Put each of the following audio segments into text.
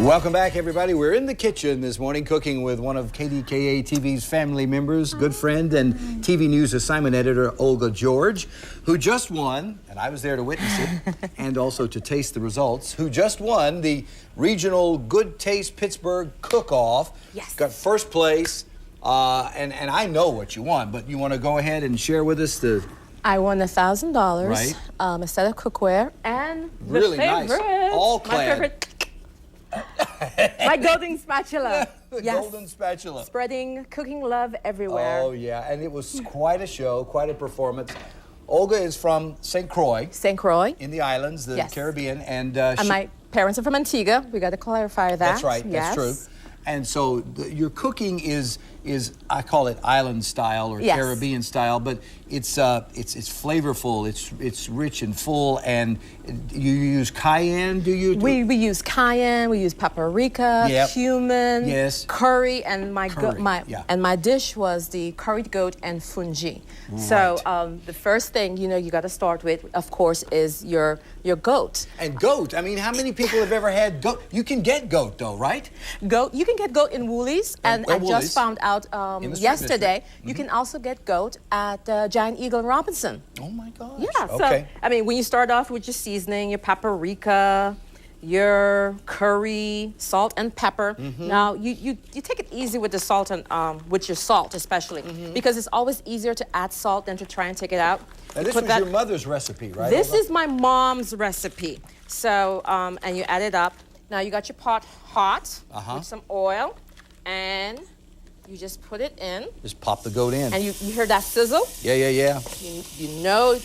Welcome back, everybody. We're in the kitchen this morning cooking with one of KDKA TV's family members, good friend and TV News assignment editor, Olga George, who just won, and I was there to witness it, and also to taste the results, who just won the regional Good Taste Pittsburgh Cook-Off. Yes. Got first place, and I know what you won, but you want to go ahead and share with us the... I won $1,000, right. A set of cookware, and really nice, all clad. My favorite, my golden spatula. The yes. golden spatula. Spreading cooking love everywhere. Oh, yeah, and it was quite a show, quite a performance. Olga is from St. Croix. St. Croix. In the islands, the yes. Caribbean. And my parents are from Antigua. We got to clarify that. That's right, yes. that's true. And so your cooking is I call it island style or yes. Caribbean style, but it's flavorful, it's rich and full, and you use cayenne, do you? We use cayenne, we use paprika, yep. cumin, yes. curry, and my dish was the curried goat and fungi. Right. So the first thing you got to start with, of course, is your goat. And goat, I mean, how many people have ever had goat? You can get goat though, right? Goat, you can get goat in Woolies, and I just found out yesterday you can also get goat at Giant Eagle and Robinson. Oh my gosh. Yeah, okay. So I mean, when you start off with your seasoning, your paprika, your curry, salt and pepper. Now you take it easy with the salt and with your salt especially, because it's always easier to add salt than to try and take it out. Now this was your mother's recipe, right? This is my mom's recipe. So and you add it up. Now you got your pot hot with some oil, and you just put it in. Just pop the goat in. And you hear that sizzle? Yeah, yeah, yeah. You know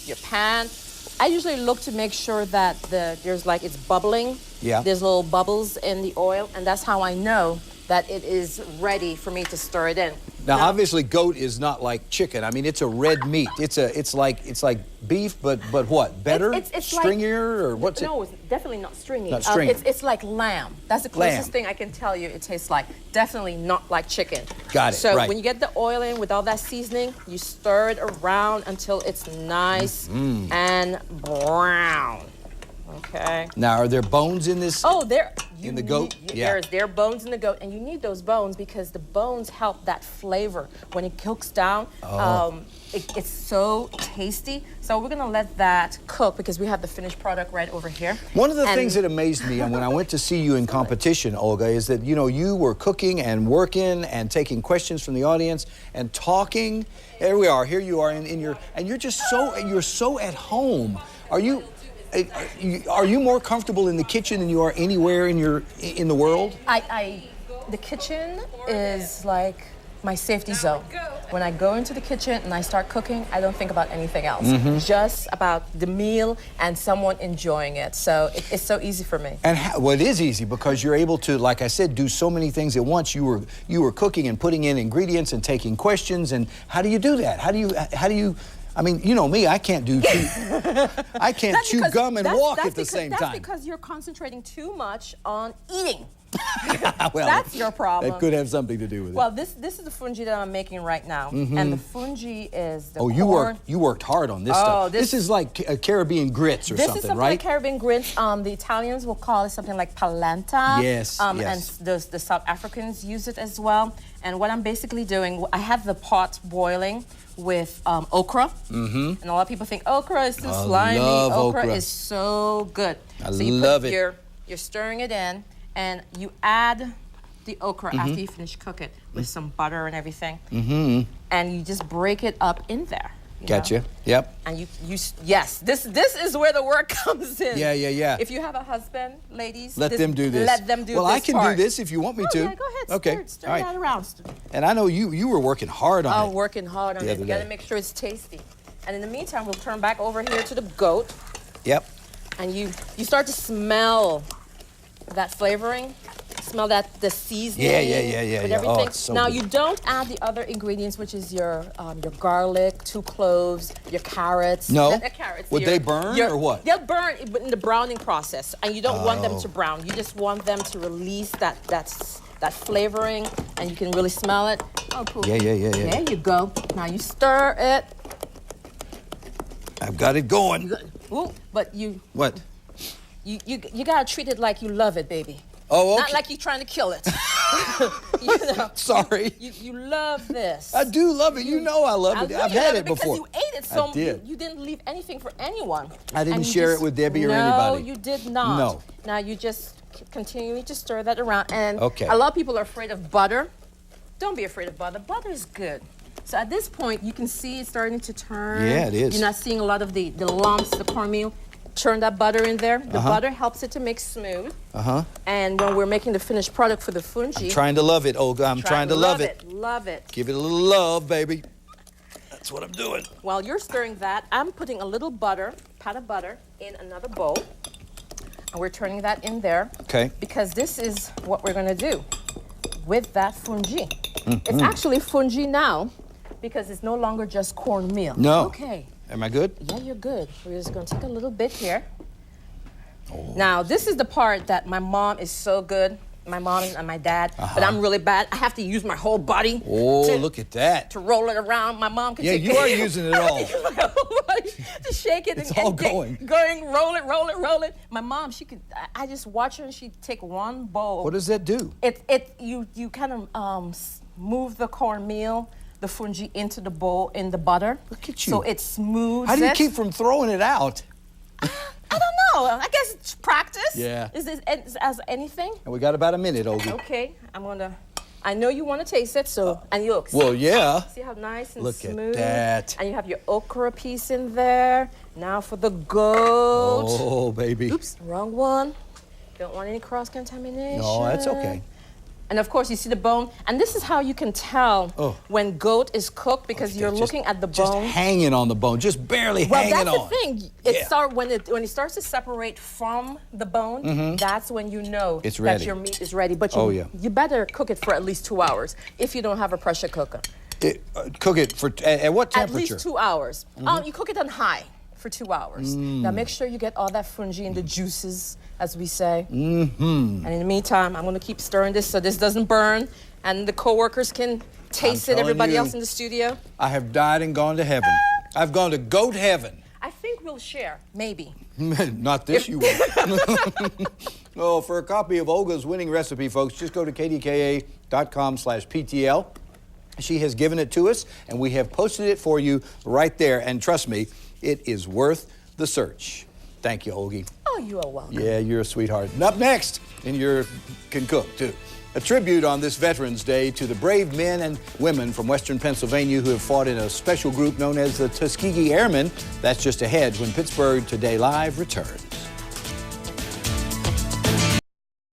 your pan. I usually look to make sure that it's bubbling. Yeah. There's little bubbles in the oil, and that's how I know that it is ready for me to stir it in. Now obviously, goat is not like chicken. I mean, it's a red meat. It's like beef, but what? Better? It's stringier, or what's it? No, it's definitely not stringy. Not stringy. It's like lamb. That's the closest thing I can tell you it tastes like. Definitely not like chicken. Got it. So right. when you get the oil in with all that seasoning, you stir it around until it's nice and brown. Okay. Now, are there bones in this? Oh, in the goat? There are bones in the goat, and you need those bones because the bones help that flavor when it cooks down. It's so tasty. So we're gonna let that cook because we have the finished product right over here. One of the things that amazed me when I went to see you in competition, Olga, is that you were cooking and working and taking questions from the audience and talking. There we are. Here you are and you're just so at home. Are you more comfortable in the kitchen than you are anywhere in the world? The kitchen is like my safety zone. When I go into the kitchen and I start cooking, I don't think about anything else. Just about the meal and someone enjoying it. So it's so easy for me. And well, it is easy because you're able to, like I said, do so many things at once. You were cooking and putting in ingredients and taking questions. And how do you do that? How do you? I mean, you know me, I can't chew gum and walk at the same time. That's because you're concentrating too much on eating. Well, that's your problem. That could have something to do with it. Well, this is the fungi that I'm making right now. And the fungi is the corn. You worked hard on this stuff. This is like Caribbean grits or something, right? This is something like Caribbean grits. The Italians will call it something like polenta. Yes, yes. And the South Africans use it as well. And what I'm basically doing, I have the pot boiling with okra. And a lot of people think okra is too slimy. Okra is so good. So you love it. You're stirring it in, and you add the okra after you finish cook it with some butter and everything. And you just break it up in there. Gotcha. Yep. And yes, this is where the work comes in. Yeah. If you have a husband, ladies, let them do this. Let them do well, this. Well, I can part. do this if you want me to. Yeah, go ahead. Okay. Stir that around. And I know you were working hard on it. Oh, working hard on it. You gotta make sure it's tasty. And in the meantime, we'll turn back over here to the goat. Yep. And you start to smell that flavoring. Smell the seasoning. Yeah. With everything. Oh, it's so now good. you don't add the other ingredients, which is your garlic, 2 cloves, your carrots. No. Carrots. Would they burn or what? They'll burn in the browning process, and you don't want them to brown. You just want them to release that flavoring, and you can really smell it. Oh, cool. Yeah. There you go. Now you stir it. I've got it going. Ooh, but you. What? You gotta treat it like you love it, baby. Oh, okay. Not like you're trying to kill it. You know, Sorry. You love this. I do love it. You know I love it. I've had it before. Because you ate it, so I did. You didn't leave anything for anyone. I didn't share it with Debbie or anybody. No, you did not. No. Now you just continue to stir that around. And okay. A lot of people are afraid of butter. Don't be afraid of butter. Butter is good. So at this point, you can see it starting to turn. Yeah, it is. You're not seeing a lot of the lumps, the cornmeal. Turn that butter in there. The butter helps it to make smooth. And when we're making the finished product for the fungi. I'm trying to love it, Olga. I'm trying to love it. Love it. Give it a little love, baby. That's what I'm doing. While you're stirring that, I'm putting a little butter, pat of butter, in another bowl. And we're turning that in there. Okay. Because this is what we're going to do with that fungi. It's actually fungi now because it's no longer just cornmeal. No. Okay. Am I good? Yeah, you're good. We're just going to take a little bit here. Oh. Now, this is the part that my mom is so good. My mom and my dad, but I'm really bad. I have to use my whole body. Oh, look at that. To roll it around. My mom can take you are using it all. My whole body to shake it it's all going. Roll it. My mom, she could, I just watch her and she'd take one bowl. What does that do? You kind of move the cornmeal, the fungi into the bowl in the butter. Look at you. So it smooths. How do you keep from throwing it out? I don't know. I guess it's practice. Yeah. Is this as anything? And we got about a minute, Olga. Okay. I know you want to taste it, so, and you look. Well, yeah. See how nice and look smooth? Look at that. And you have your okra piece in there. Now for the goat. Oh, baby. Oops, wrong one. Don't want any cross-contamination. No, that's okay. And of course, you see the bone. And this is how you can tell when goat is cooked because you're looking at the bone. Just hanging on the bone, just barely hanging on. Well, that's the thing. When it starts to separate from the bone, that's when you know that your meat is ready. But you better cook it for at least 2 hours if you don't have a pressure cooker. Cook it for at what temperature? At least 2 hours. You cook it on high for 2 hours. Now make sure you get all that fungi and the juices, as we say. And in the meantime, I'm going to keep stirring this so this doesn't burn and the co-workers can taste it, everybody else in the studio. I have died and gone to heaven. I've gone to goat heaven. I think we'll share, maybe. Not this, you won't. Oh, for a copy of Olga's winning recipe, folks, just go to kdka.com/PTL. She has given it to us, and we have posted it for you right there. And trust me, it is worth the search. Thank you, Olga. Oh, you are welcome. Yeah, you're a sweetheart. And up next, and you can cook, too. A tribute on this Veterans Day to the brave men and women from Western Pennsylvania who have fought in a special group known as the Tuskegee Airmen. That's just ahead when Pittsburgh Today Live returns.